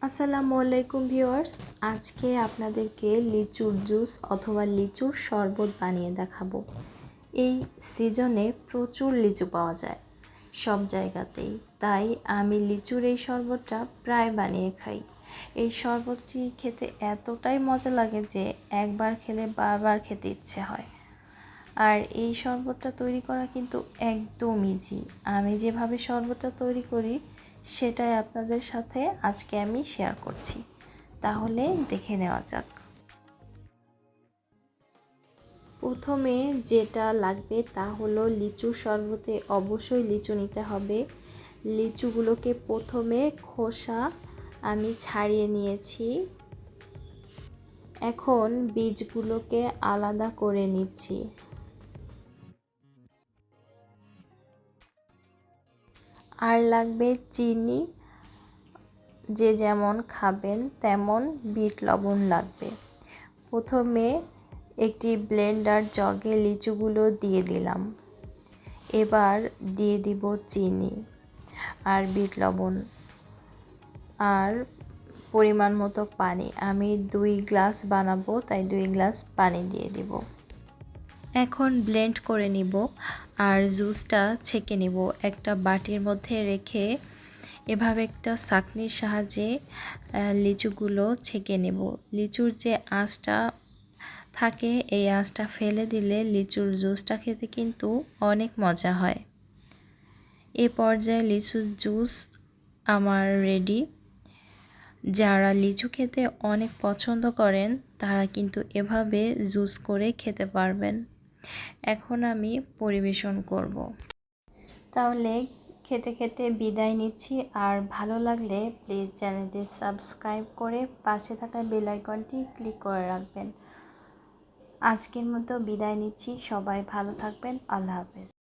আসসালামু আলাইকুম ভিউয়ার্স, আজকে আপনাদেরকে লিচুর জুস অথবা লিচুর শরবত বানিয়ে দেখাবো। এই সিজনে প্রচুর লিচু পাওয়া যায় সব জায়গাতেই, তাই আমি লিচুর এই শরবতটা প্রায় বানিয়ে খাই। এই শরবতটি খেতে এতটাই মজা লাগে যে একবার খেলে বারবার খেতে ইচ্ছে হয়। আর এই শরবতটা তৈরি করা কিন্তু একদম ইজি। আমি যেভাবে শরবতটা তৈরি করি সেটাই আপনাদের সাথে আজকে আমি শেয়ার করছি। তাহলে দেখে নেওয়া যাক। প্রথমে যেটা লাগবে তা হলো লিচু শরবতে অবশ্যই লিচু নিতে হবে। লিচুগুলোকে প্রথমে খোসা আমি ছাড়িয়ে নিয়েছি। এখন বীজগুলোকে আলাদা করে নিচ্ছি। আর লাগবে চিনি, যে যেমন খাবেন তেমন বিট লবণ লাগবে। প্রথমে একটি ব্লেন্ডার জগে লিচুগুলো দিয়ে দিলাম। এবার দিয়ে দিব চিনি আর বিট লবণ আর পরিমাণ মতো পানি। আমি 2 গ্লাস বানাবো, তাই 2 গ্লাস পানি দিয়ে দিব। এখন ব্লেন্ড করে নিব আর জুসটা ছেঁকে নিব। একটা বাটির মধ্যে রেখে এভাবে একটা ছাঁকনির সাহায্যে লিচুগুলো ছেঁকে নেব। লিচুর যে আঁশটা থাকে এই আঁশটা ফেলে দিলে লিচুর জুসটা খেতে কিন্তু অনেক মজা হয়। এ পর্যায়ে লিচুর জুস আমার রেডি। যারা লিচু খেতে অনেক পছন্দ করেন তারা কিন্তু এভাবে জুস করে খেতে পারবেন। এখন আমি পরিবেশন করব। তাহলে খেতে খেতে বিদায় নিচ্ছি। আর ভালো লাগলে প্লিজ চ্যানেলটি সাবস্ক্রাইব করে পাশে থাকা বেল আইকনটি ক্লিক করে রাখবেন। আজকের মতো বিদায় নিচ্ছি। সবাই ভালো থাকবেন। আল্লাহ হাফেজ।